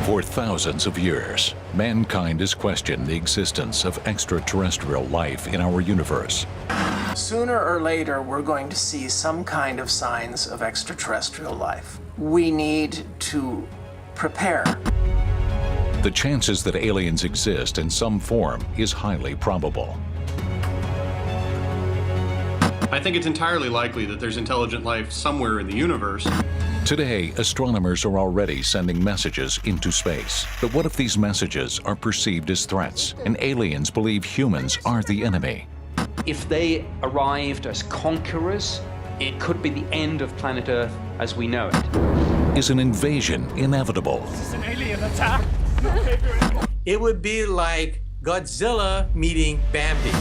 For thousands of years, mankind has questioned the existence of extraterrestrial life in our universe. Sooner or later, we're going to see some kind of signs of extraterrestrial life. We need to prepare. The chances that aliens exist in some form is highly probable. I think it's entirely likely that there's intelligent life somewhere in the universe. Today, astronomers are already sending messages into space. But what if these messages are perceived as threats and aliens believe humans are the enemy? If they arrived as conquerors, it could be the end of planet Earth as we know it. Is an invasion inevitable? It's an alien attack. It would be like Godzilla meeting Bambi.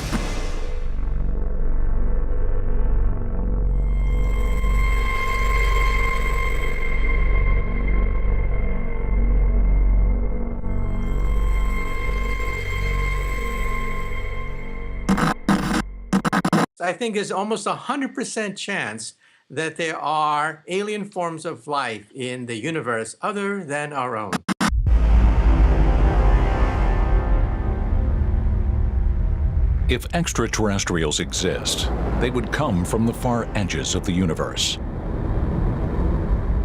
I think there's almost 100% chance that there are alien forms of life in the universe other than our own. If extraterrestrials exist, they would come from the far edges of the universe.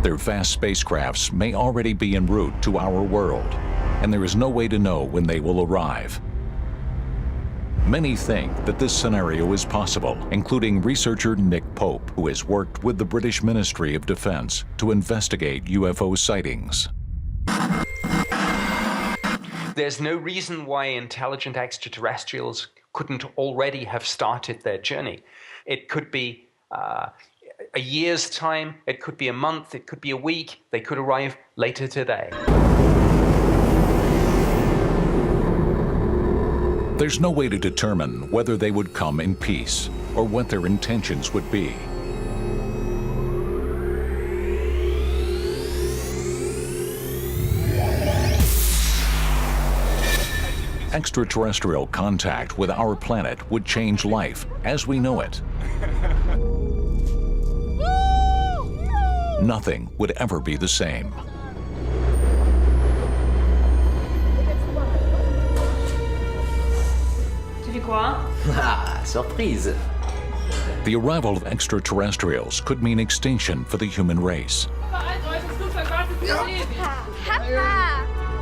Their vast spacecrafts may already be en route to our world, and there is no way to know when they will arrive. Many think that this scenario is possible, including researcher Nick Pope, who has worked with the British Ministry of Defense to investigate UFO sightings. There's no reason why intelligent extraterrestrials couldn't already have started their journey. It could be a year's time, it could be a month, it could be a week, they could arrive later today. There's no way to determine whether they would come in peace or what their intentions would be. Extraterrestrial contact with our planet would change life as we know it. Nothing would ever be the same. Tu fais quoi? Ah, surprise! The arrival of extraterrestrials could mean extinction for the human race.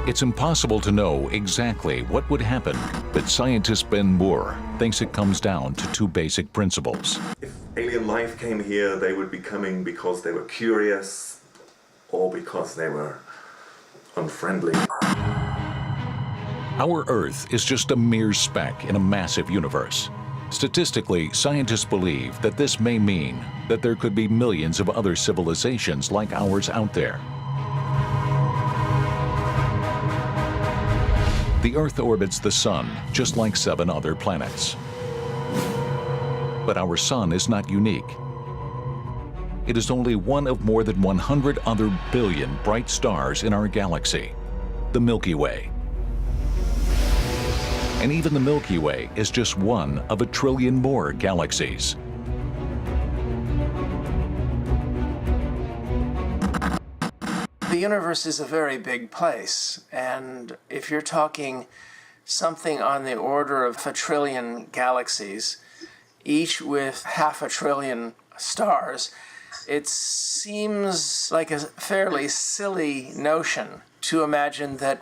It's impossible to know exactly what would happen, but scientist Ben Moore thinks it comes down to two basic principles. If alien life came here, they would be coming because they were curious or because they were unfriendly. Our Earth is just a mere speck in a massive universe. Statistically, scientists believe that this may mean that there could be millions of other civilizations like ours out there. The Earth orbits the Sun just like 7 other planets. But our Sun is not unique. It is only one of more than 100 other billion bright stars in our galaxy, the Milky Way. And even the Milky Way is just one of 1 trillion more galaxies. The universe is a very big place, and if you're talking something on the order of 1 trillion galaxies, each with 500 billion stars, it seems like a fairly silly notion to imagine that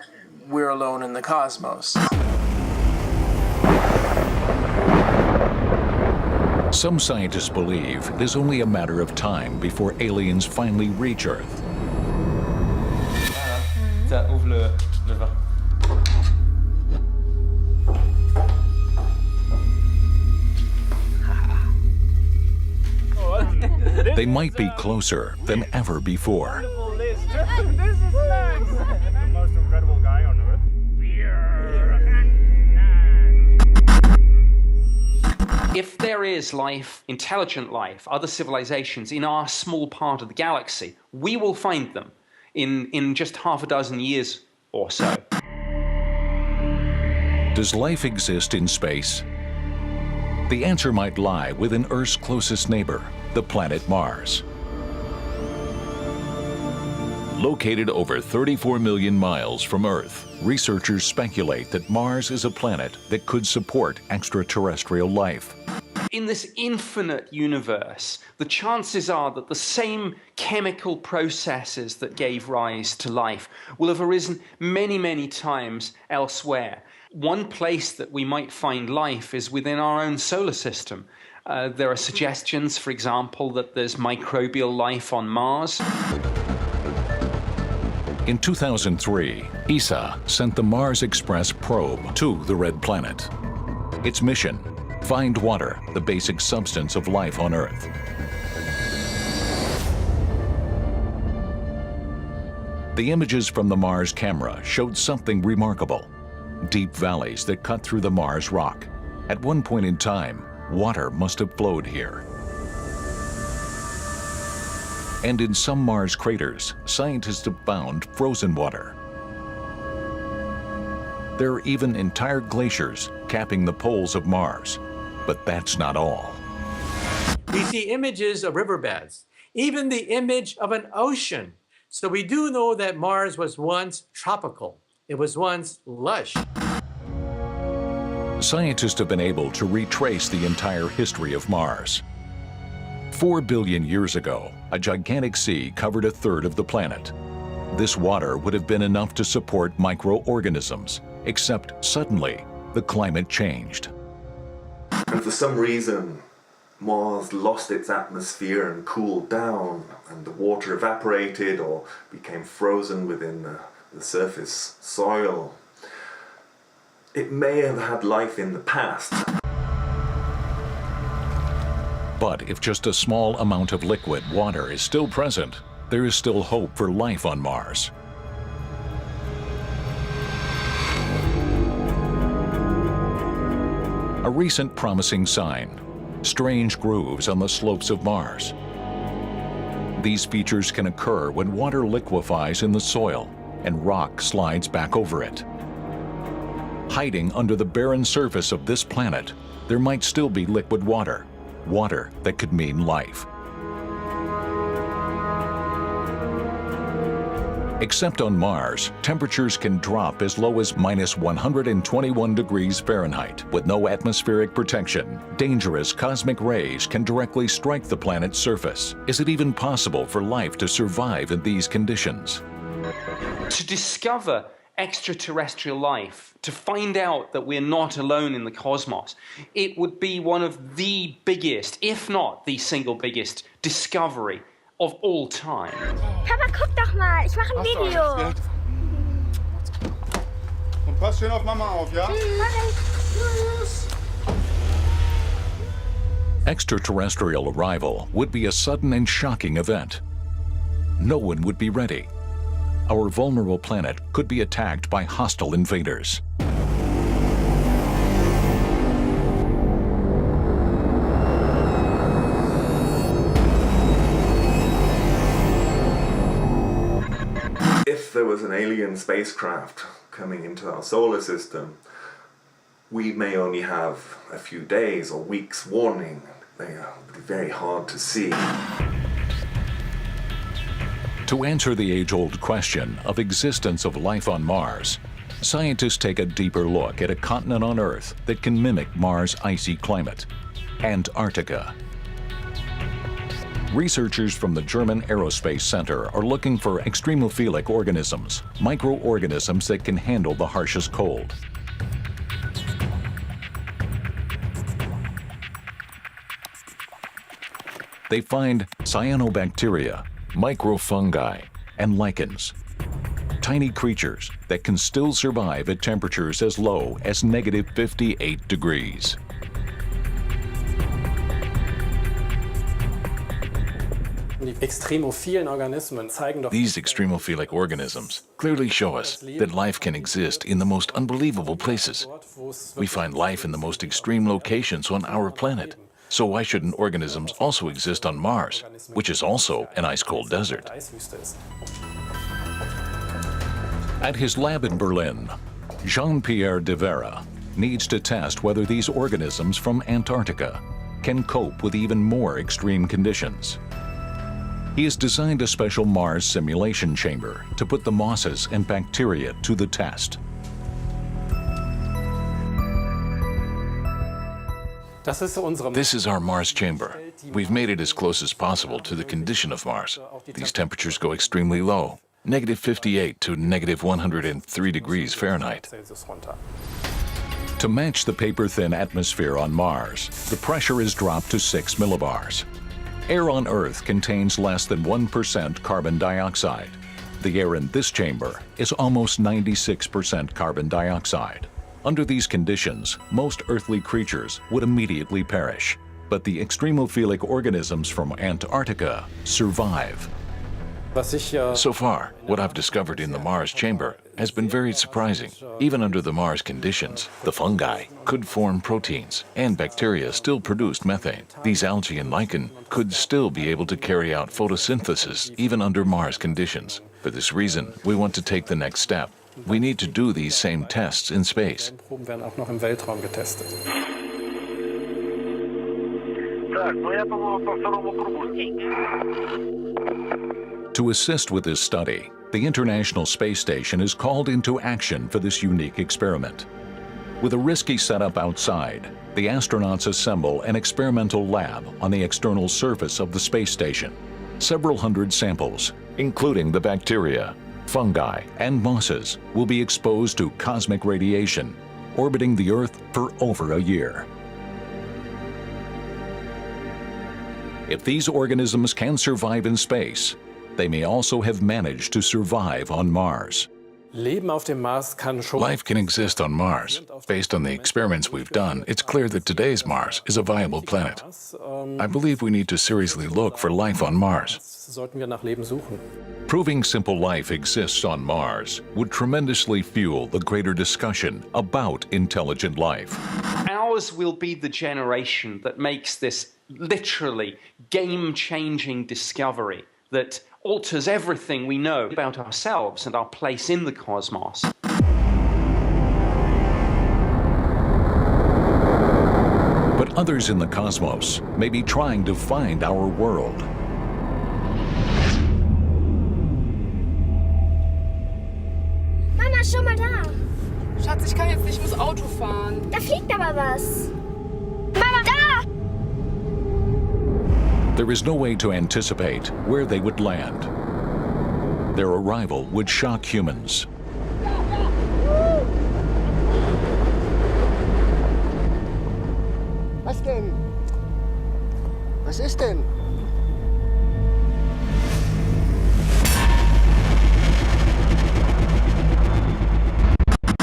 we're alone in the cosmos. Some scientists believe it is only a matter of time before aliens finally reach Earth. Tiens, ouvre le vin. They might be closer than ever before. This is nice. The most incredible guy on Earth. If there is life, intelligent life, other civilizations in our small part of the galaxy, we will find them in just half a dozen years or so. Does life exist in space? The answer might lie within Earth's closest neighbor, the planet Mars. Located over 34 million miles from Earth, researchers speculate that Mars is a planet that could support extraterrestrial life. In this infinite universe, the chances are that the same chemical processes that gave rise to life will have arisen many, many times elsewhere. One place that we might find life is within our own solar system. There are suggestions, for example, that there's microbial life on Mars. In 2003, ESA sent the Mars Express probe to the Red Planet. Its mission: find water, the basic substance of life on Earth. The images from the Mars camera showed something remarkable: deep valleys that cut through the Mars rock. At one point in time, water must have flowed here. And in some Mars craters, scientists have found frozen water. There are even entire glaciers capping the poles of Mars. But that's not all. We see images of riverbeds, even the image of an ocean. So we do know that Mars was once tropical. It was once lush. Scientists have been able to retrace the entire history of Mars. 4 billion years ago, a gigantic sea covered a third of the planet. This water would have been enough to support microorganisms, except suddenly, the climate changed. And for some reason, Mars lost its atmosphere and cooled down, and the water evaporated or became frozen within the surface soil. It may have had life in the past. But if just a small amount of liquid water is still present, there is still hope for life on Mars. A recent promising sign: strange grooves on the slopes of Mars. These features can occur when water liquefies in the soil and rock slides back over it. Hiding under the barren surface of this planet, there might still be liquid water, water that could mean life. Except on Mars, temperatures can drop as low as -121 degrees Fahrenheit. With no atmospheric protection, dangerous cosmic rays can directly strike the planet's surface. Is it even possible for life to survive in these conditions? To discover extraterrestrial life, to find out that we're not alone in the cosmos, it would be one of the biggest, if not the single biggest, discovery of all time. Papa, guck doch mal, ich mache ein Video. Und pass schön auf Mama auf, ja? Extraterrestrial arrival would be a sudden and shocking event. No one would be ready. Our vulnerable planet could be attacked by hostile invaders. If there was an alien spacecraft coming into our solar system, we may only have a few days or weeks warning. They would be very hard to see. To answer the age-old question of existence of life on Mars, scientists take a deeper look at a continent on Earth that can mimic Mars' icy climate: Antarctica. Researchers from the German Aerospace Center are looking for extremophilic organisms, microorganisms that can handle the harshest cold. They find cyanobacteria, microfungi, and lichens, tiny creatures that can still survive at temperatures as low as -58 degrees. These extremophilic organisms clearly show us that life can exist in the most unbelievable places. We find life in the most extreme locations on our planet. So why shouldn't organisms also exist on Mars, which is also an ice-cold desert? At his lab in Berlin, Jean-Pierre de Vera needs to test whether these organisms from Antarctica can cope with even more extreme conditions. He has designed a special Mars simulation chamber to put the mosses and bacteria to the test. This is our Mars chamber. We've made it as close as possible to the condition of Mars. These temperatures go extremely low, -58 to -103 degrees Fahrenheit. To match the paper-thin atmosphere on Mars, the pressure is dropped to 6 millibars. Air on Earth contains less than 1% carbon dioxide. The air in this chamber is almost 96% carbon dioxide. Under these conditions, most earthly creatures would immediately perish, but the extremophilic organisms from Antarctica survive. So far, what I've discovered in the Mars chamber has been very surprising. Even under the Mars conditions, the fungi could form proteins, and bacteria still produced methane. These algae and lichen could still be able to carry out photosynthesis even under Mars conditions. For this reason, we want to take the next step. We need to do these same tests in space. To assist with this study, the International Space Station is called into action for this unique experiment. With a risky setup outside, the astronauts assemble an experimental lab on the external surface of the space station. Several hundred samples, including the bacteria, fungi, and mosses, will be exposed to cosmic radiation, orbiting the Earth for over a year. If these organisms can survive in space, they may also have managed to survive on Mars. Life can exist on Mars. Based on the experiments we've done, it's clear that today's Mars is a viable planet. I believe we need to seriously look for life on Mars. Proving simple life exists on Mars would tremendously fuel the greater discussion about intelligent life. Ours will be the generation that makes this literally game-changing discovery that alters everything we know about ourselves and our place in the cosmos. But others in the cosmos may be trying to find our world. Mama, schau mal da. Schatz, ich kann jetzt nicht, ich muss Auto fahren. Da fliegt aber was. Mama, da! There is no way to anticipate where they would land. Their arrival would shock humans. Was denn? Was ist denn?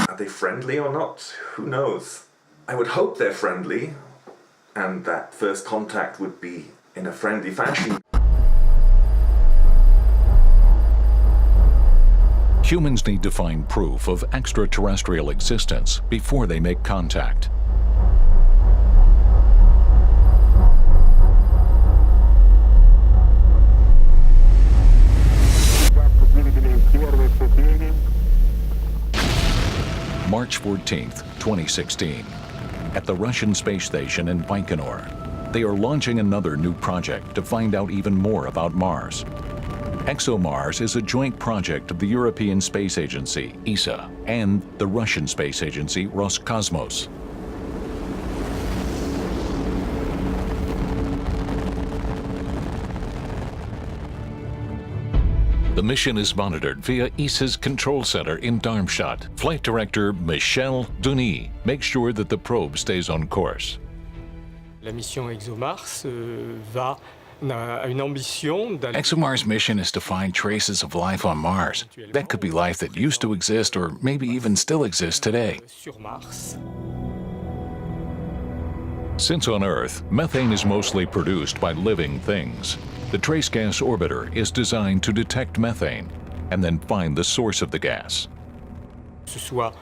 Are they friendly or not? Who knows? I would hope they're friendly, and that first contact would be in a friendly fashion. Humans need to find proof of extraterrestrial existence before they make contact. March 14th, 2016. At the Russian space station in Baikonur, they are launching another new project to find out even more about Mars. ExoMars is a joint project of the European Space Agency, ESA, and the Russian space agency, Roscosmos. The mission is monitored via ESA's control center in Darmstadt. Flight director Michel Denis makes sure that the probe stays on course. La mission ExoMars va a une ambition d'aller. ExoMars' mission is to find traces of life on Mars. That could be life that used to exist or maybe even still exists today. Sur Mars. Since on Earth, methane is mostly produced by living things, the Trace Gas Orbiter is designed to detect methane and then find the source of the gas. Ce soit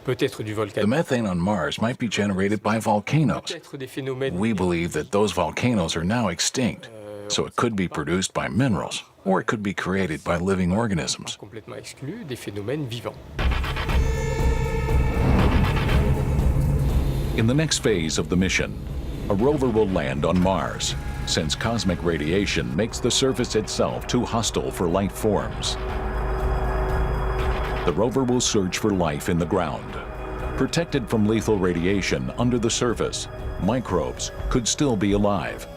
peut-être du volcan. The methane on Mars might be generated by volcanoes. Peut-être des phénomènes. We believe that those volcanoes are now extinct, so it could be produced by minerals, or it could be created by living organisms. Complètement exclu des phénomènes vivants. In the next phase of the mission, a rover will land on Mars. since cosmic radiation makes the surface itself too hostile for life forms. The rover will search for life in the ground. Protected from lethal radiation under the surface, microbes could still be alive.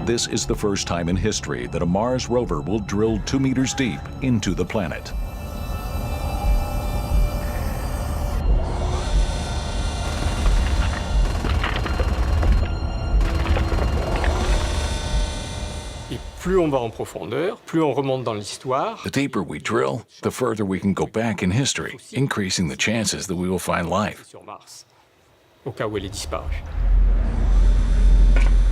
This is the first time in history that a Mars rover will drill 2 meters deep into the planet. Et plus on va en profondeur, plus on remonte dans l'histoire. The deeper we drill, the further we can go back in history, increasing the chances that we will find life. Sur Mars, au cas où elle est disparue.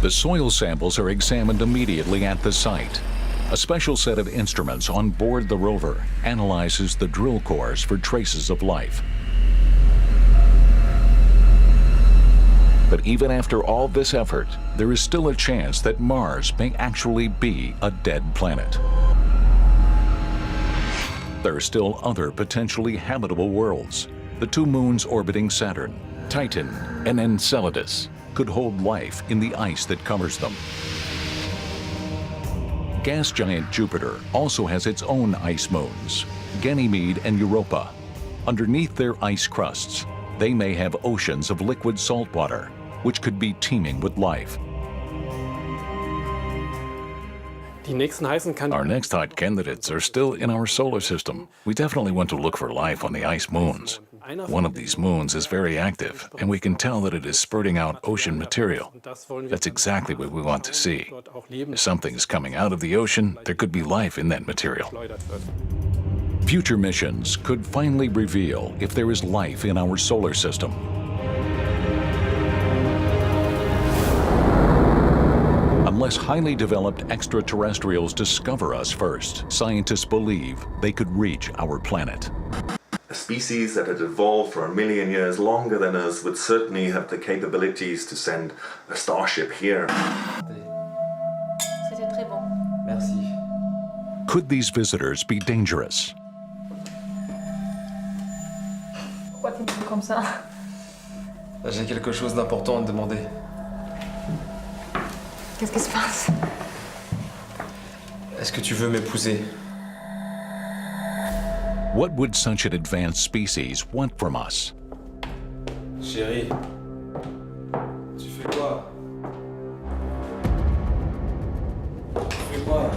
The soil samples are examined immediately at the site. A special set of instruments on board the rover analyzes the drill cores for traces of life. But even after all this effort, there is still a chance that Mars may actually be a dead planet. There are still other potentially habitable worlds. The 2 moons orbiting Saturn, Titan and Enceladus, could hold life in the ice that covers them. Gas giant Jupiter also has its own ice moons, Ganymede and Europa. Underneath their ice crusts, they may have oceans of liquid salt water, which could be teeming with life. Our next hot candidates are still in our solar system. We definitely want to look for life on the ice moons. One of these moons is very active, and we can tell that it is spurting out ocean material. That's exactly what we want to see. If something is coming out of the ocean, there could be life in that material. Future missions could finally reveal if there is life in our solar system. Unless highly developed extraterrestrials discover us first, scientists believe they could reach our planet. A species that had evolved for 1 million years longer than us would certainly have the capabilities to send a starship here. C'était très bon. Merci. Could these visitors be dangerous? Pourquoi tu me fais comme ça? J'ai quelque chose d'important à te demander. Qu'est-ce qui se passe? Est-ce que tu veux m'épouser? What would such an advanced species want from us? Chérie, tu fais quoi? Tu fais quoi?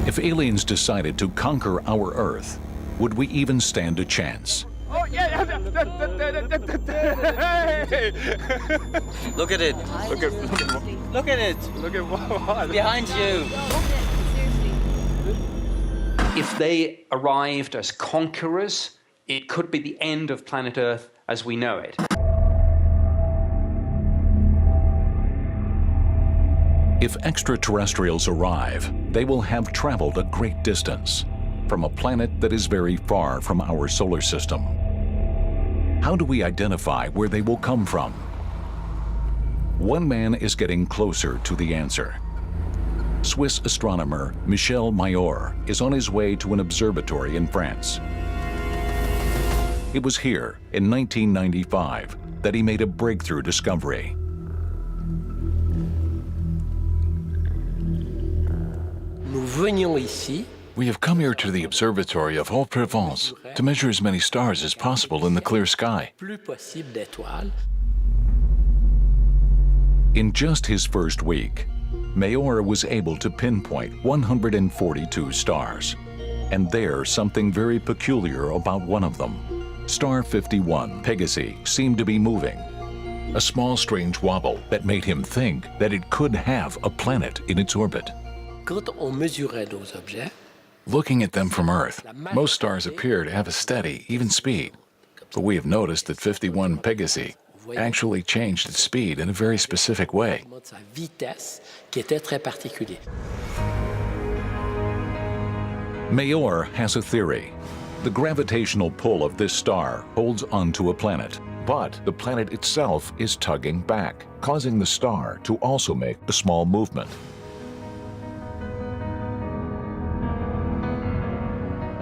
If aliens decided to conquer our Earth, would we even stand a chance? Oh, yeah. Hey! Look at it. Look at Look at it. Look at what? Behind you. If they arrived as conquerors, it could be the end of planet Earth as we know it. If extraterrestrials arrive, they will have traveled a great distance from a planet that is very far from our solar system. How do we identify where they will come from? One man is getting closer to the answer. Swiss astronomer Michel Mayor is on his way to an observatory in France. It was here in 1995 that he made a breakthrough discovery. We have come here to the observatory of Haute-Provence to measure as many stars as possible in the clear sky. In just his first week, Mayor was able to pinpoint 142 stars. And there's something very peculiar about one of them. Star 51, Pegasi, seemed to be moving. A small strange wobble that made him think that it could have a planet in its orbit. Looking at them from Earth, most stars appear to have a steady, even speed. But we have noticed that 51 Pegasi actually changed its speed in a very specific way. Mayor has a theory. The gravitational pull of this star holds onto a planet, but the planet itself is tugging back, causing the star to also make a small movement.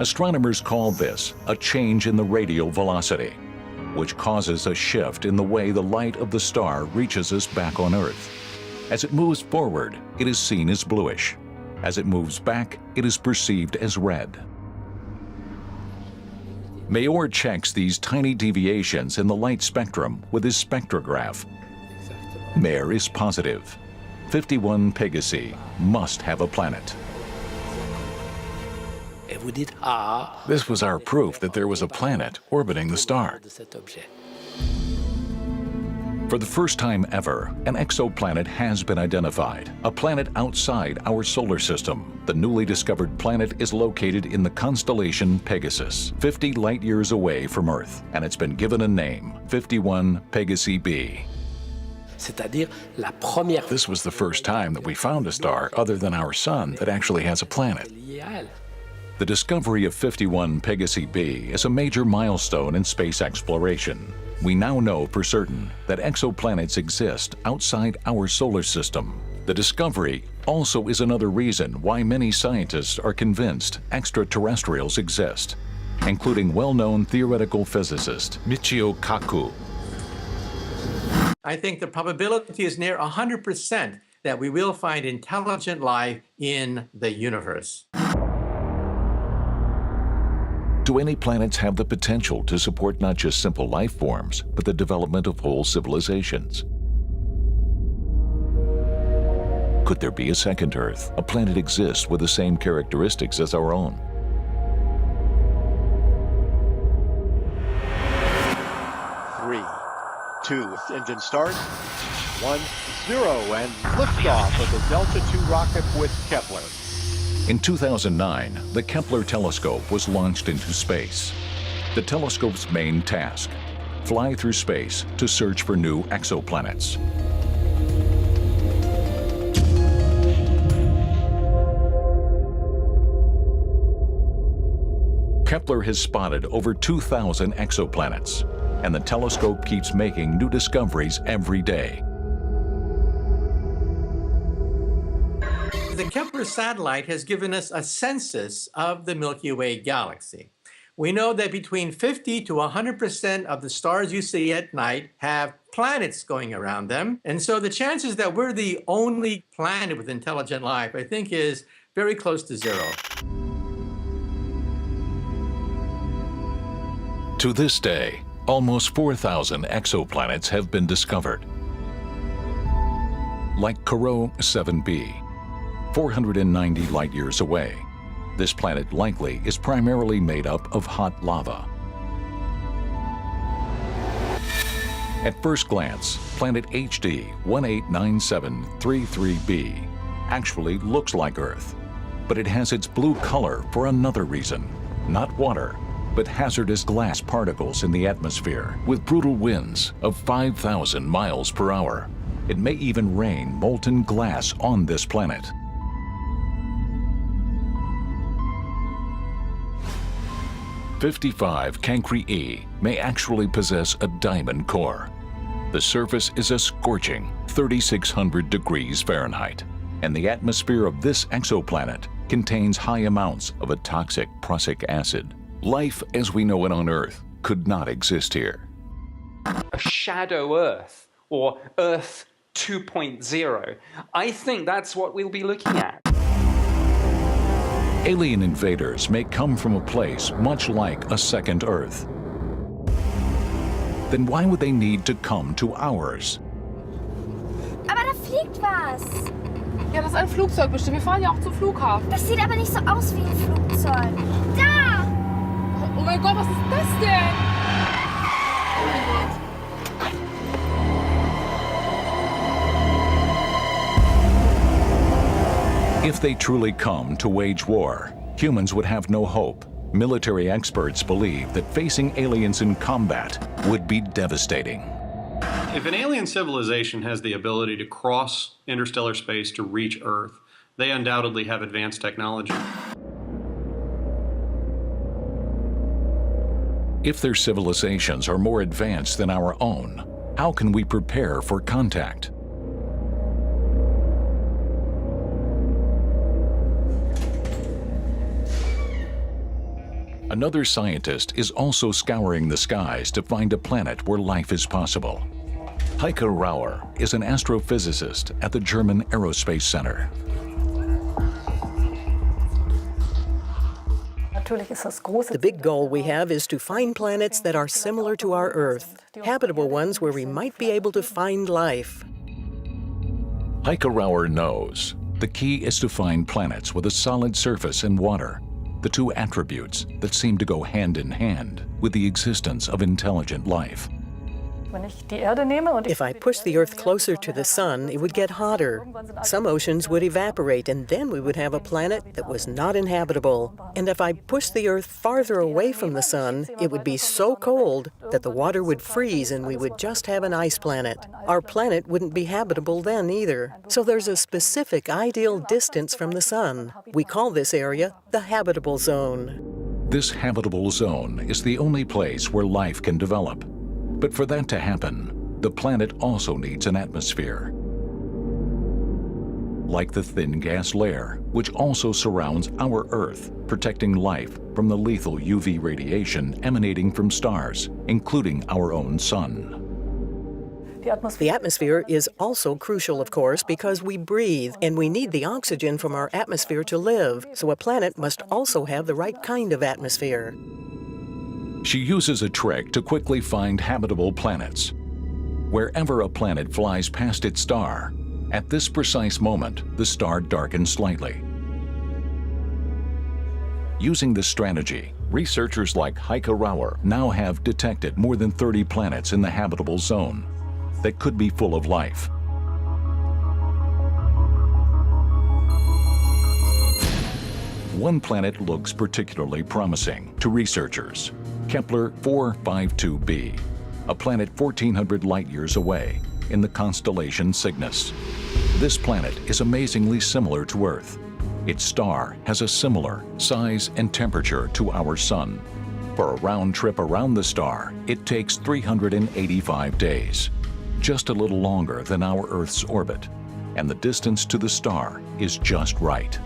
Astronomers call this a change in the radial velocity, which causes a shift in the way the light of the star reaches us back on Earth. As it moves forward, it is seen as bluish. As it moves back, it is perceived as red. Mayor checks these tiny deviations in the light spectrum with his spectrograph. Mayor is positive. 51 Pegasi must have a planet. This was our proof that there was a planet orbiting the star. For the first time ever, an exoplanet has been identified, a planet outside our solar system. The newly discovered planet is located in the constellation Pegasus, 50 light-years away from Earth, and it's been given a name, 51 Pegasi b. This was the first time that we found a star other than our sun that actually has a planet. The discovery of 51 Pegasi b is a major milestone in space exploration. We now know for certain that exoplanets exist outside our solar system. The discovery also is another reason why many scientists are convinced extraterrestrials exist, including well-known theoretical physicist Michio Kaku. I think the probability is near 100% that we will find intelligent life in the universe. Do any planets have the potential to support not just simple life forms, but the development of whole civilizations? Could there be a second Earth, a planet exists with the same characteristics as our own? Three, two, engine start, 1, 0, and liftoff of the Delta II rocket with Kepler. In 2009, the Kepler telescope was launched into space. The telescope's main task: fly through space to search for new exoplanets. Kepler has spotted over 2,000 exoplanets, and the telescope keeps making new discoveries every day. The Kepler satellite has given us a census of the Milky Way galaxy. We know that between 50 to 100% of the stars you see at night have planets going around them. And so the chances that we're the only planet with intelligent life, I think, is very close to zero. To this day, almost 4,000 exoplanets have been discovered. Like Corot 7b, 490 light-years away. This planet likely is primarily made up of hot lava. At first glance, planet HD 189733b actually looks like Earth, but it has its blue color for another reason. Not water, but hazardous glass particles in the atmosphere with brutal winds of 5,000 miles per hour. It may even rain molten glass on this planet. (55 Cancri e) may actually possess a diamond core. The surface is a scorching 3,600 degrees Fahrenheit, and the atmosphere of this exoplanet contains high amounts of a toxic prussic acid. Life as we know it on Earth could not exist here. A shadow Earth, or Earth 2.0. I think that's what we'll be looking at. Alien invaders may come from a place much like a second Earth. Then why would they need to come to ours? Aber da fliegt was. Ja, das ist ein Flugzeug bestimmt. Wir fahren ja auch zum Flughafen. Das sieht aber nicht so aus wie ein Flugzeug. Da! Oh mein Gott, was ist das denn? Oh mein Gott. If they truly come to wage war, humans would have no hope. Military experts believe that facing aliens in combat would be devastating. If an alien civilization has the ability to cross interstellar space to reach Earth, they undoubtedly have advanced technology. If their civilizations are more advanced than our own, how can we prepare for contact? Another scientist is also scouring the skies to find a planet where life is possible. Heike Rauer is an astrophysicist at the German Aerospace Center. The big goal we have is to find planets that are similar to our Earth, habitable ones where we might be able to find life. Heike Rauer knows the key is to find planets with a solid surface and water, the two attributes that seem to go hand in hand with the existence of intelligent life. If I push the Earth closer to the Sun, it would get hotter. Some oceans would evaporate, and then we would have a planet that was not inhabitable. And if I push the Earth farther away from the Sun, it would be so cold that the water would freeze and we would just have an ice planet. Our planet wouldn't be habitable then either. So there's a specific ideal distance from the Sun. We call this area the habitable zone. This habitable zone is the only place where life can develop. But for that to happen, the planet also needs an atmosphere. Like the thin gas layer, which also surrounds our Earth, protecting life from the lethal UV radiation emanating from stars, including our own Sun. The atmosphere is also crucial, of course, because we breathe, and we need the oxygen from our atmosphere to live. So a planet must also have the right kind of atmosphere. She uses a trick to quickly find habitable planets. Wherever a planet flies past its star, at this precise moment, the star darkens slightly. Using this strategy, researchers like Heike Rauer now have detected more than 30 planets in the habitable zone that could be full of life. One planet looks particularly promising to researchers. Kepler 452b, a planet 1,400 light-years away in the constellation Cygnus. This planet is amazingly similar to Earth. Its star has a similar size and temperature to our Sun. For a round trip around the star, it takes 385 days, just a little longer than our Earth's orbit, and the distance to the star is just right.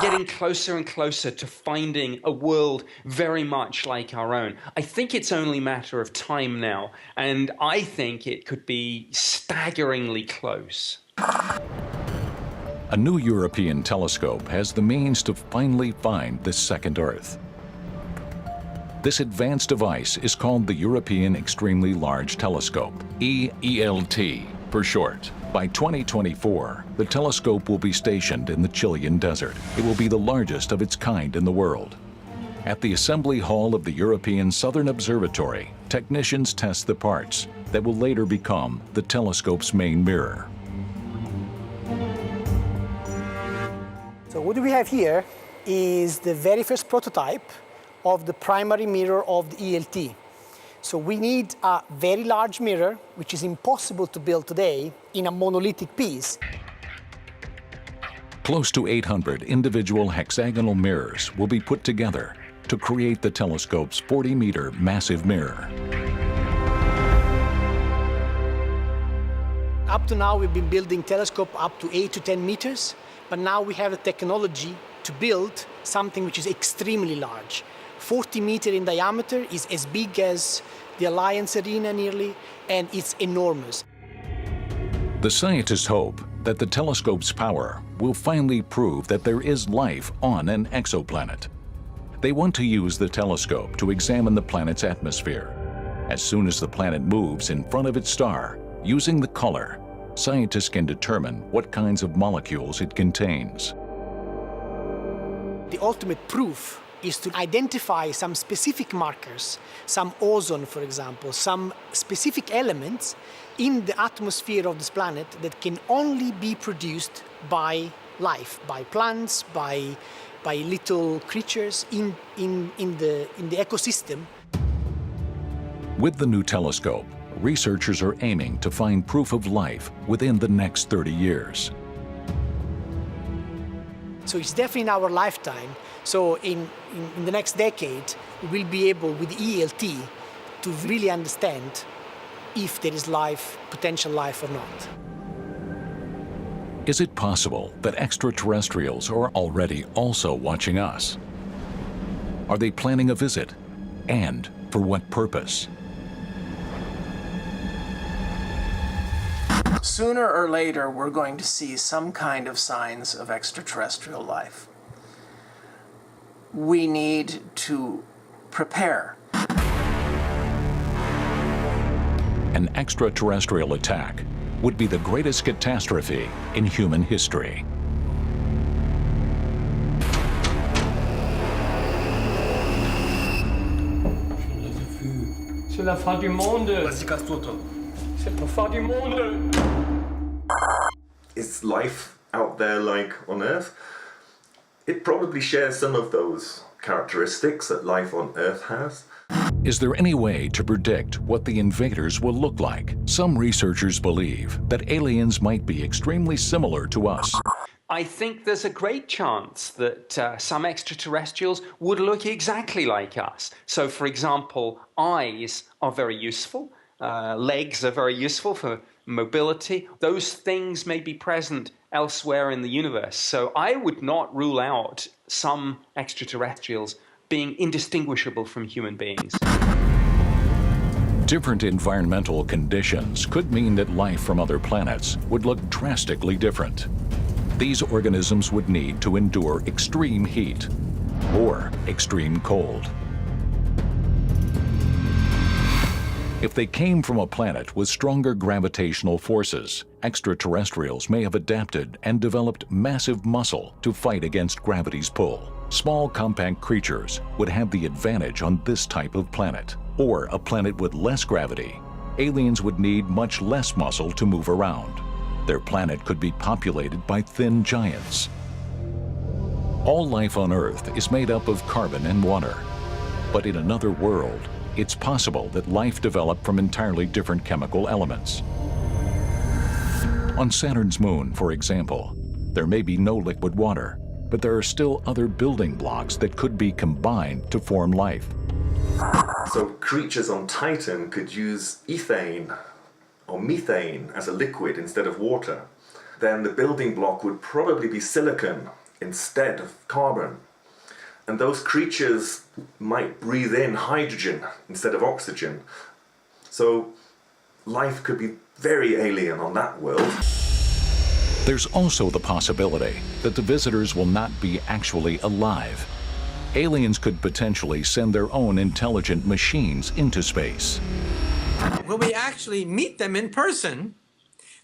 Getting closer and closer to finding a world very much like our own. I think it's only a matter of time now, and I think it could be staggeringly close. A new European telescope has the means to finally find the second Earth. This advanced device is called the European Extremely Large Telescope, EELT for short. By 2024, the telescope will be stationed in the Chilean desert. It will be the largest of its kind in the world. At the Assembly Hall of the European Southern Observatory, technicians test the parts that will later become the telescope's main mirror. So what we have here is the very first prototype of the primary mirror of the ELT. So we need a very large mirror, which is impossible to build today, in a monolithic piece. Close to 800 individual hexagonal mirrors will be put together to create the telescope's 40-meter massive mirror. Up to now, we've been building telescope up to 8 to 10 meters, but now we have the technology to build something which is extremely large. 40 meters in diameter is as big as the Alliance Arena nearly, and it's enormous. The scientists hope that the telescope's power will finally prove that there is life on an exoplanet. They want to use the telescope to examine the planet's atmosphere. As soon as the planet moves in front of its star, using the color, scientists can determine what kinds of molecules it contains. The ultimate proof is to identify some specific markers, some ozone, for example, some specific elements in the atmosphere of this planet that can only be produced by life, by plants, by little creatures in the ecosystem. With the new telescope, researchers are aiming to find proof of life within the next 30 years. So it's definitely in our lifetime. So in the next decade, we will be able, with ELT, to really understand if there is life, potential life or not. Is it possible that extraterrestrials are already also watching us? Are they planning a visit? And for what purpose? Sooner or later, we're going to see some kind of signs of extraterrestrial life. We need to prepare. An extraterrestrial attack would be the greatest catastrophe in human history. C'est la fin du monde. Vas-y, casse-toi, toi. C'est la fin du monde. Is life out there like on Earth? It probably shares some of those characteristics that life on Earth has. Is there any way to predict what the invaders will look like? Some researchers believe that aliens might be extremely similar to us. I think there's a great chance that some extraterrestrials would look exactly like us. So, for example, eyes are very useful. Legs are very useful for mobility. Those things may be present elsewhere in the universe. So I would not rule out some extraterrestrials being indistinguishable from human beings. Different environmental conditions could mean that life from other planets would look drastically different. These organisms would need to endure extreme heat or extreme cold. If they came from a planet with stronger gravitational forces, extraterrestrials may have adapted and developed massive muscle to fight against gravity's pull. Small, compact creatures would have the advantage on this type of planet. Or a planet with less gravity. Aliens would need much less muscle to move around. Their planet could be populated by thin giants. All life on Earth is made up of carbon and water. But in another world, it's possible that life developed from entirely different chemical elements. On Saturn's moon, for example, there may be no liquid water, but there are still other building blocks that could be combined to form life. So creatures on Titan could use ethane or methane as a liquid instead of water. Then the building block would probably be silicon instead of carbon. And those creatures might breathe in hydrogen instead of oxygen. So life could be very alien on that world. There's also the possibility that the visitors will not be actually alive. Aliens could potentially send their own intelligent machines into space. When we actually meet them in person,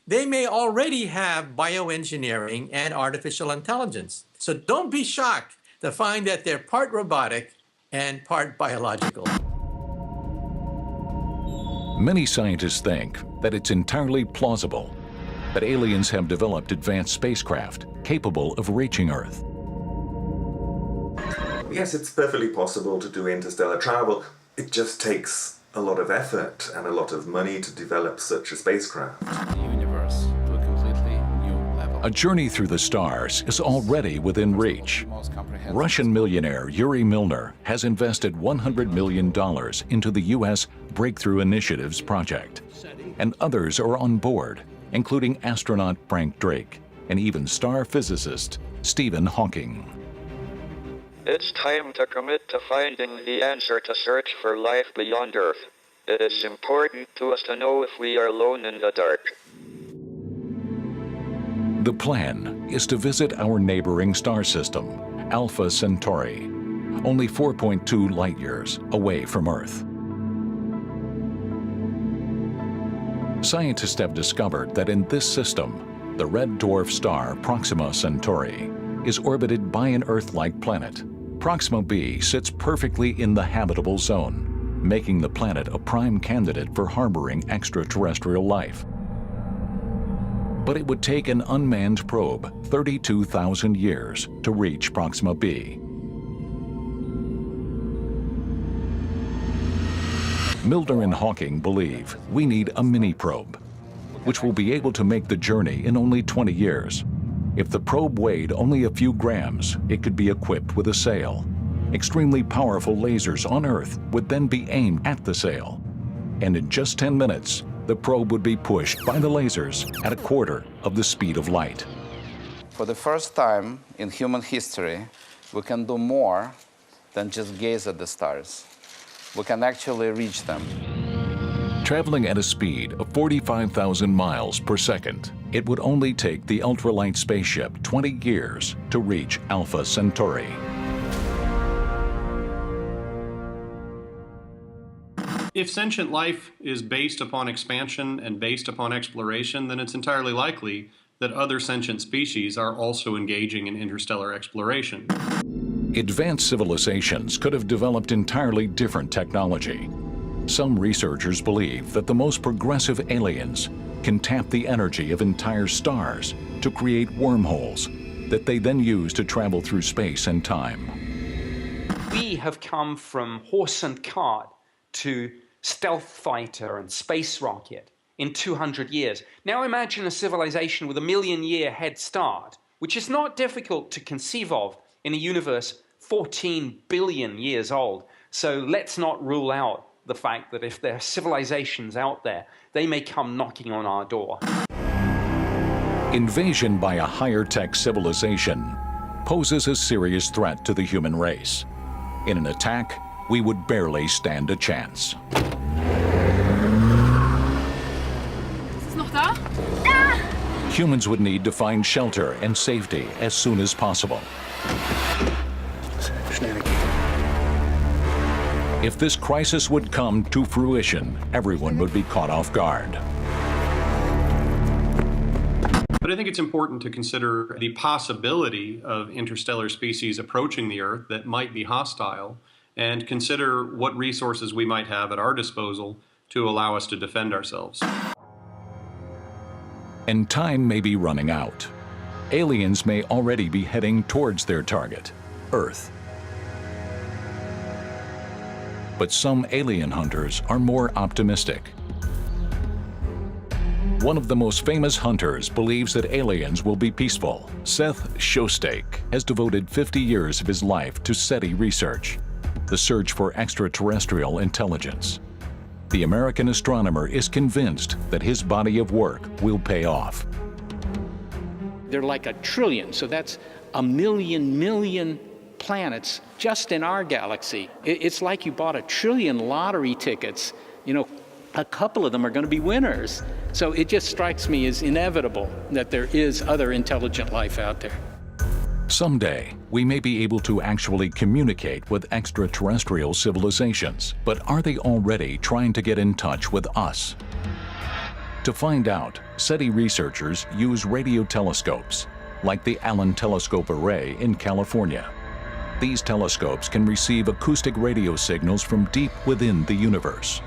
they may already have bioengineering and artificial intelligence. So don't be shocked to find that they're part robotic and part biological. Many scientists think that it's entirely plausible that aliens have developed advanced spacecraft capable of reaching Earth. Yes, it's perfectly possible to do interstellar travel. It just takes a lot of effort and a lot of money to develop such a spacecraft. A journey through the stars is already within reach. Russian millionaire Yuri Milner has invested $100 million into the U.S. Breakthrough Initiatives project, and others are on board, including astronaut Frank Drake and even star physicist Stephen Hawking. It's time to commit to finding the answer to search for life beyond Earth. It is important to us to know if we are alone in the dark. The plan is to visit our neighboring star system, Alpha Centauri, only 4.2 light-years away from Earth. Scientists have discovered that in this system, the red dwarf star Proxima Centauri is orbited by an Earth-like planet. Proxima b sits perfectly in the habitable zone, making the planet a prime candidate for harboring extraterrestrial life. But it would take an unmanned probe 32,000 years to reach Proxima b. Milner and Hawking believe we need a mini probe, which will be able to make the journey in only 20 years. If the probe weighed only a few grams, it could be equipped with a sail. Extremely powerful lasers on Earth would then be aimed at the sail. And in just 10 minutes, the probe would be pushed by the lasers at a quarter of the speed of light. For the first time in human history, we can do more than just gaze at the stars. We can actually reach them. Traveling at a speed of 45,000 miles per second, it would only take the ultralight spaceship 20 years to reach Alpha Centauri. If sentient life is based upon expansion and based upon exploration, then it's entirely likely that other sentient species are also engaging in interstellar exploration. Advanced civilizations could have developed entirely different technology. Some researchers believe that the most progressive aliens can tap the energy of entire stars to create wormholes that they then use to travel through space and time. We have come from horse and cart to stealth fighter and space rocket in 200 years. Now imagine a civilization with a 1,000,000-year head start, which is not difficult to conceive of in a universe 14 billion years old. So let's not rule out the fact that if there are civilizations out there, they may come knocking on our door. Invasion by a higher-tech civilization poses a serious threat to the human race. In an attack, we would barely stand a chance. Ist es noch da? Humans would need to find shelter and safety as soon as possible. If this crisis would come to fruition, everyone would be caught off guard. But I think it's important to consider the possibility of interstellar species approaching the Earth that might be hostile, and consider what resources we might have at our disposal to allow us to defend ourselves. And time may be running out. Aliens may already be heading towards their target, Earth. But some alien hunters are more optimistic. One of the most famous hunters believes that aliens will be peaceful. Seth Shostak has devoted 50 years of his life to SETI research, the search for extraterrestrial intelligence. The American astronomer is convinced that his body of work will pay off. They're like a trillion, so that's a million planets just in our galaxy. It's like you bought a trillion lottery tickets. You know, a couple of them are going to be winners. So it just strikes me as inevitable that there is other intelligent life out there. Someday, we may be able to actually communicate with extraterrestrial civilizations, but are they already trying to get in touch with us? To find out, SETI researchers use radio telescopes, like the Allen Telescope Array in California. These telescopes can receive acoustic radio signals from deep within the universe.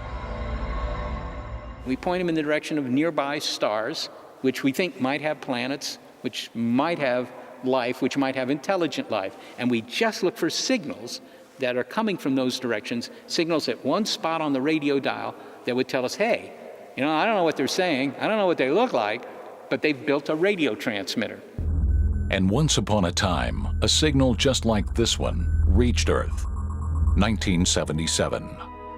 We point them in the direction of nearby stars, which we think might have planets, which might have life, which might have intelligent life. And we just look for signals that are coming from those directions, signals at one spot on the radio dial that would tell us, hey, you know, I don't know what they're saying, I don't know what they look like, but they've built a radio transmitter. And once upon a time, a signal just like this one reached Earth. 1977.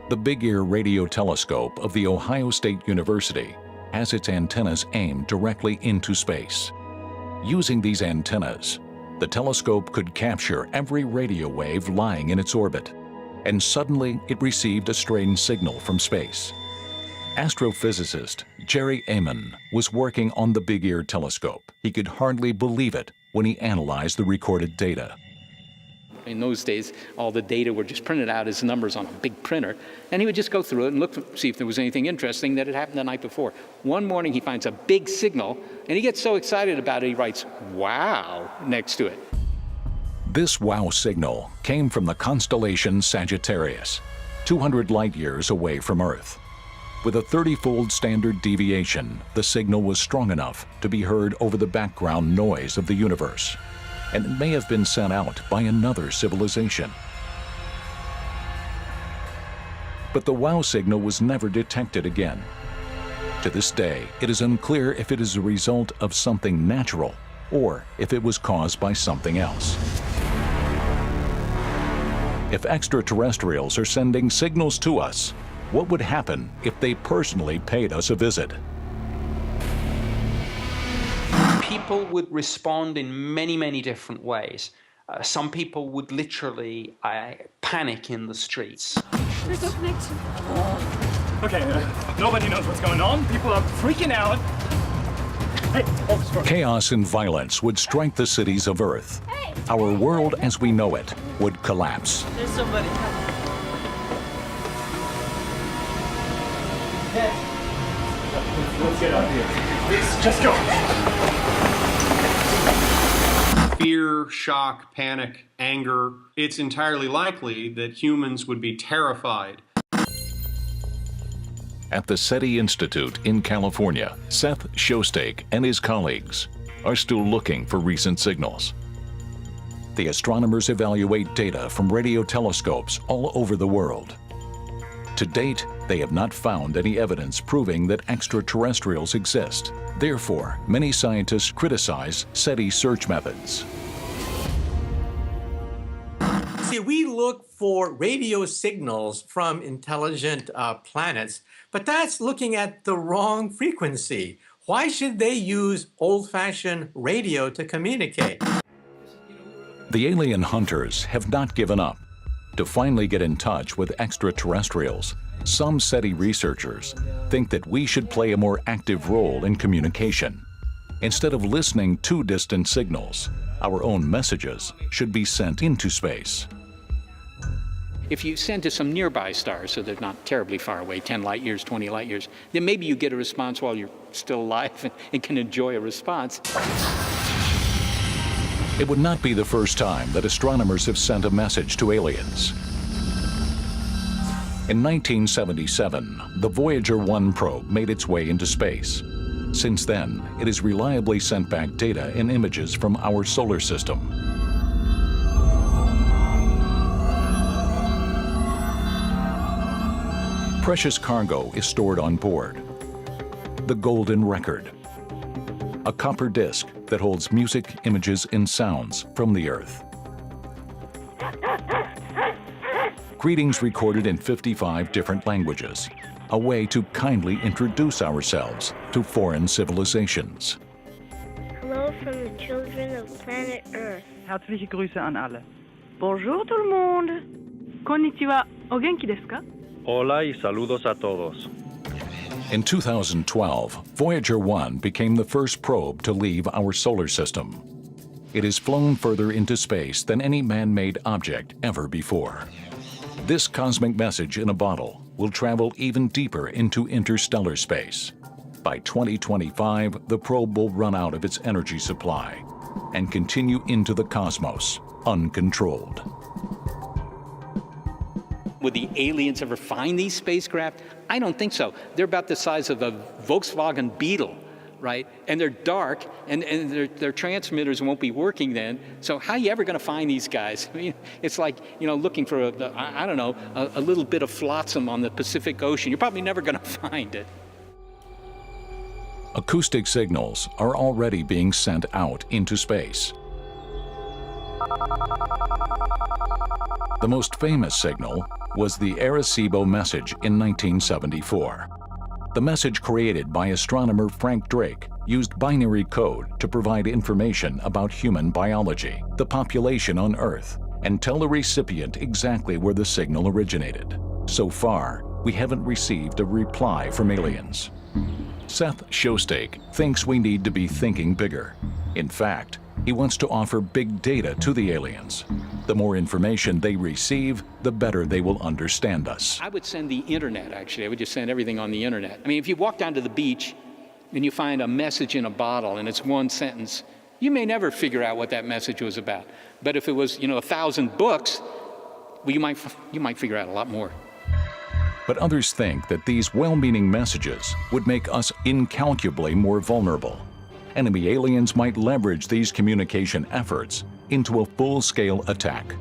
The Big Ear Radio Telescope of The Ohio State University has its antennas aimed directly into space. Using these antennas, the telescope could capture every radio wave lying in its orbit, and suddenly it received a strange signal from space. Astrophysicist Jerry Amon was working on the Big Ear Telescope. He could hardly believe it when he analyzed the recorded data. In those days, all the data were just printed out as numbers on a big printer, and he would just go through it and look to see if there was anything interesting that had happened the night before. One morning, he finds a big signal, and he gets so excited about it, he writes, "Wow," next to it. This wow signal came from the constellation Sagittarius, 200 light years away from Earth. With a 30-fold standard deviation, the signal was strong enough to be heard over the background noise of the universe, and it may have been sent out by another civilization. But the wow signal was never detected again. To this day, it is unclear if it is a result of something natural or if it was caused by something else. If extraterrestrials are sending signals to us, what would happen if they personally paid us a visit? People would respond in many different ways. Some people would literally panic in the streets. There's no connection. Okay, nobody knows what's going on. People are freaking out. Hey, Chaos and violence would strike the cities of Earth. Our world as we know it would collapse. There's somebody. Let's get out of here. Please, just go. Fear, shock, panic, anger. It's entirely likely that humans would be terrified. At the SETI Institute in California, Seth Shostak and his colleagues are still looking for recent signals. The astronomers evaluate data from radio telescopes all over the world. To date, they have not found any evidence proving that extraterrestrials exist. Therefore, many scientists criticize SETI search methods. See, we look for radio signals from intelligent planets, but that's looking at the wrong frequency. Why should they use old-fashioned radio to communicate? The alien hunters have not given up. To finally get in touch with extraterrestrials, some SETI researchers think that we should play a more active role in communication. Instead of listening to distant signals, our own messages should be sent into space. If you send to some nearby stars, so they're not terribly far away, 10 light years, 20 light years, then maybe you get a response while you're still alive and can enjoy a response. It would not be the first time that astronomers have sent a message to aliens. In 1977, the Voyager 1 probe made its way into space. Since then, it has reliably sent back data and images from our solar system. Precious cargo is stored on board. The Golden Record, a copper disc that holds music, images, and sounds from the Earth. Greetings recorded in 55 different languages, a way to kindly introduce ourselves to foreign civilizations. Hello from the children of planet Earth. Herzliche Grüße an alle. Bonjour tout le monde. Konnichiwa. O genki desu ka? Hola y saludos a todos. In 2012, Voyager 1 became the first probe to leave our solar system. It has flown further into space than any man-made object ever before. This cosmic message in a bottle will travel even deeper into interstellar space. By 2025, the probe will run out of its energy supply and continue into the cosmos, uncontrolled. Would the aliens ever find these spacecraft? I don't think so. They're about the size of a Volkswagen Beetle, right? And they're dark, and their transmitters won't be working then. So how are you ever going to find these guys? I mean, it's like, looking for a little bit of flotsam on the Pacific Ocean. You're probably never going to find it. Acoustic signals are already being sent out into space. The most famous signal was the Arecibo message in 1974. The message created by astronomer Frank Drake used binary code to provide information about human biology, the population on Earth, and tell the recipient exactly where the signal originated. So far, we haven't received a reply from aliens. Seth Shostak thinks we need to be thinking bigger. In fact, he wants to offer big data to the aliens. The more information they receive, the better they will understand us. I would send the internet, actually. I would just send everything on the internet. I mean, if you walk down to the beach and you find a message in a bottle and it's one sentence, you may never figure out what that message was about. But if it was, 1,000 books, well, you might figure out a lot more. But others think that these well-meaning messages would make us incalculably more vulnerable. Enemy aliens might leverage these communication efforts into a full-scale attack.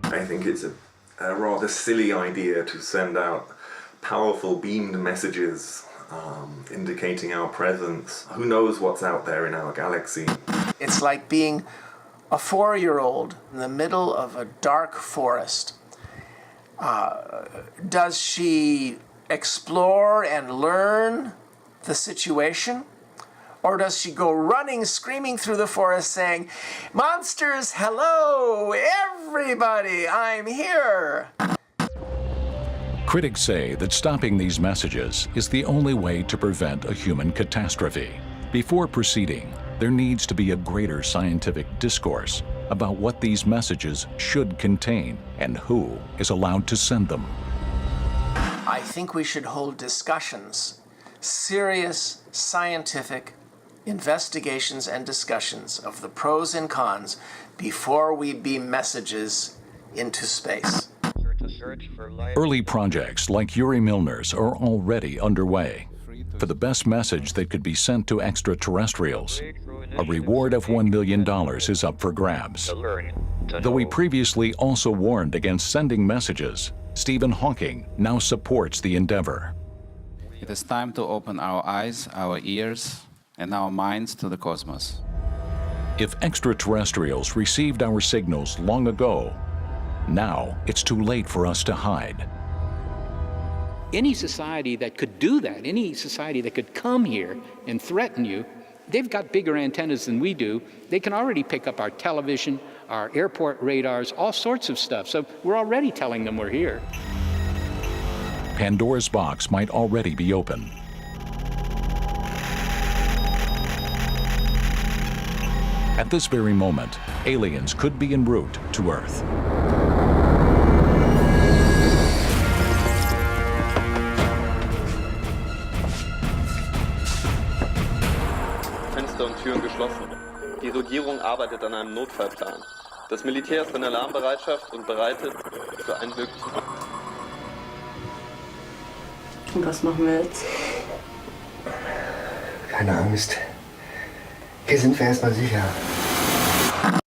I think it's a rather silly idea to send out powerful beamed messages indicating our presence. Who knows what's out there in our galaxy? It's like being a 4-year-old in the middle of a dark forest. Does she explore and learn the situation? Or does she go running, screaming through the forest saying, "Monsters, hello, everybody, I'm here"? Critics say that stopping these messages is the only way to prevent a human catastrophe. Before proceeding, there needs to be a greater scientific discourse about what these messages should contain and who is allowed to send them. I think we should hold discussions, serious scientific investigations and discussions of the pros and cons before we beam messages into space. Early projects like Yuri Milner's are already underway. For the best message that could be sent to extraterrestrials, a reward of $1 million is up for grabs. Though he previously also warned against sending messages, Stephen Hawking now supports the endeavor. It is time to open our eyes, our ears, and our minds to the cosmos. If extraterrestrials received our signals long ago, now it's too late for us to hide. Any society that could do that, any society that could come here and threaten you, they've got bigger antennas than we do. They can already pick up our television, our airport radars, all sorts of stuff. So we're already telling them we're here. Pandora's box might already be open. At this very moment, aliens could be en route to Earth. Fenster und Türen geschlossen. Die Regierung arbeitet an einem Notfallplan. Das Militär ist in Alarmbereitschaft und bereitet für einen möglichen. Und was machen wir jetzt? Keine Angst. Hier sind wir erstmal sicher.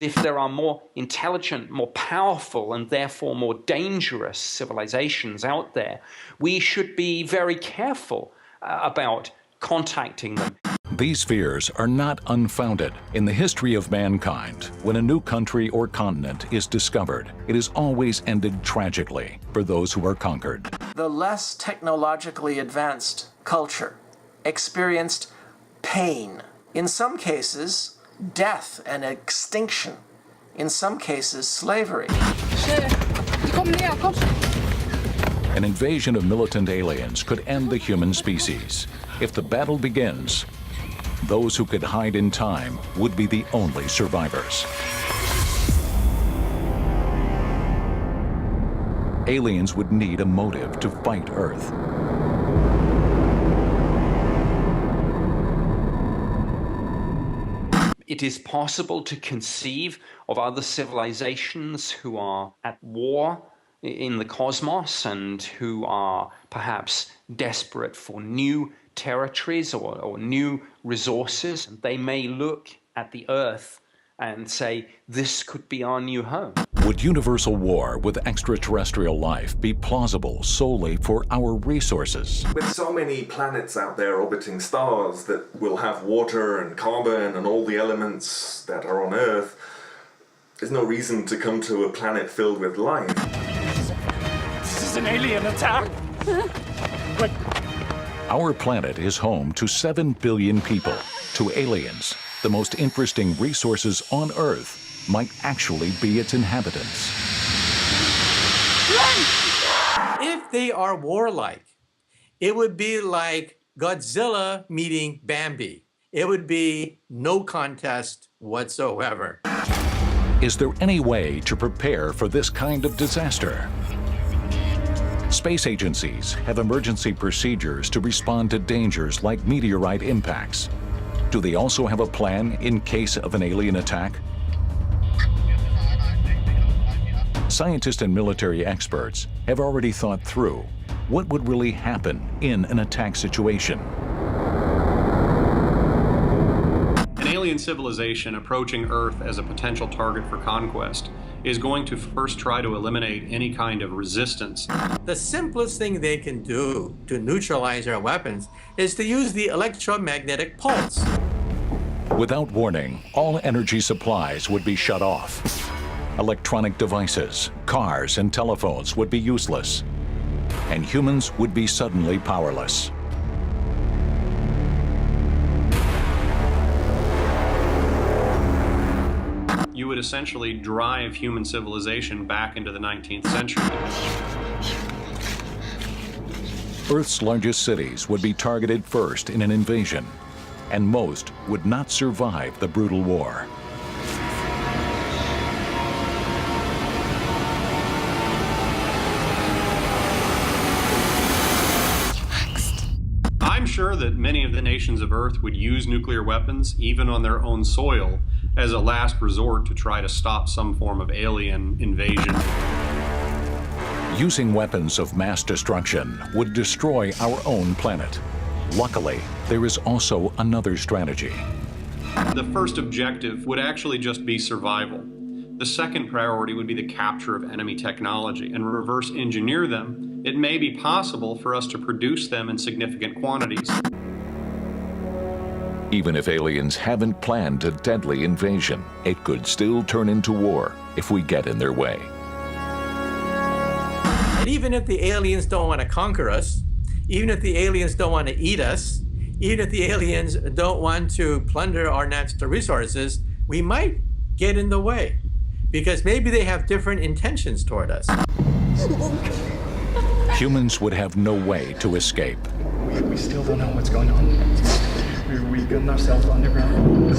If there are more intelligent, more powerful, and therefore more dangerous civilizations out there, we should be very careful about contacting them. These fears are not unfounded. In the history of mankind, when a new country or continent is discovered, it has always ended tragically for those who are conquered. The less technologically advanced culture experienced pain. In some cases, death and extinction. In some cases, slavery. An invasion of militant aliens could end the human species. If the battle begins, those who could hide in time would be the only survivors. Aliens would need a motive to fight Earth. It is possible to conceive of other civilizations who are at war in the cosmos and who are perhaps desperate for new territories or new resources. And they may look at the Earth and say, this could be our new home. Would universal war with extraterrestrial life be plausible solely for our resources? With so many planets out there orbiting stars that will have water and carbon and all the elements that are on Earth, there's no reason to come to a planet filled with life. This is an alien attack! But Our planet is home to 7 billion people. To aliens, the most interesting resources on Earth might actually be its inhabitants. If they are warlike, it would be like Godzilla meeting Bambi. It would be no contest whatsoever. Is there any way to prepare for this kind of disaster? Space agencies have emergency procedures to respond to dangers like meteorite impacts. Do they also have a plan in case of an alien attack? Scientists and military experts have already thought through what would really happen in an attack situation. An alien civilization approaching Earth as a potential target for conquest is going to first try to eliminate any kind of resistance. The simplest thing they can do to neutralize our weapons is to use the electromagnetic pulse. Without warning, all energy supplies would be shut off. Electronic devices, cars, and telephones would be useless, and humans would be suddenly powerless. you would essentially drive human civilization back into the 19th century. Earth's largest cities would be targeted first in an invasion, and most would not survive the brutal war. I'm sure that many of the nations of Earth would use nuclear weapons, even on their own soil, as a last resort to try to stop some form of alien invasion. Using weapons of mass destruction would destroy our own planet. Luckily, there is also another strategy. The first objective would actually just be survival. The second priority would be the capture of enemy technology and reverse engineer them. It may be possible for us to produce them in significant quantities. Even if aliens haven't planned a deadly invasion, it could still turn into war if we get in their way. And even if the aliens don't want to conquer us, even if the aliens don't want to eat us, even if the aliens don't want to plunder our natural resources, we might get in the way because maybe they have different intentions toward us. Humans would have no way to escape. We still don't know what's going on. We've gotten ourselves underground.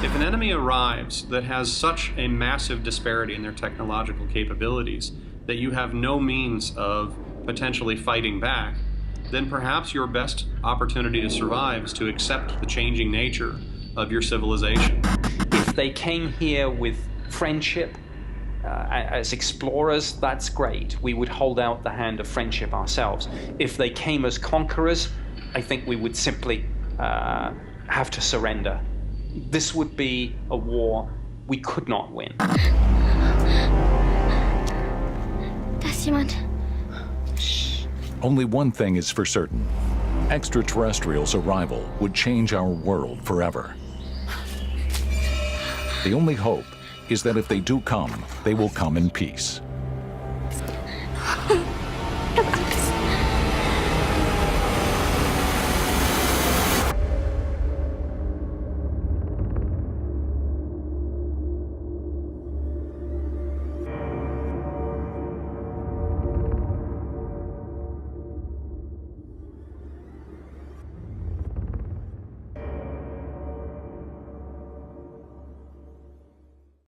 If an enemy arrives that has such a massive disparity in their technological capabilities that you have no means of potentially fighting back, then perhaps your best opportunity to survive is to accept the changing nature of your civilization. If they came here with friendship, as explorers, that's great. We would hold out the hand of friendship ourselves. If they came as conquerors, I think we would simply have to surrender. This would be a war we could not win. Da ist jemand. Only one thing is for certain. Extraterrestrials' arrival would change our world forever. The only hope is that if they do come, they will come in peace. Ich hab Angst.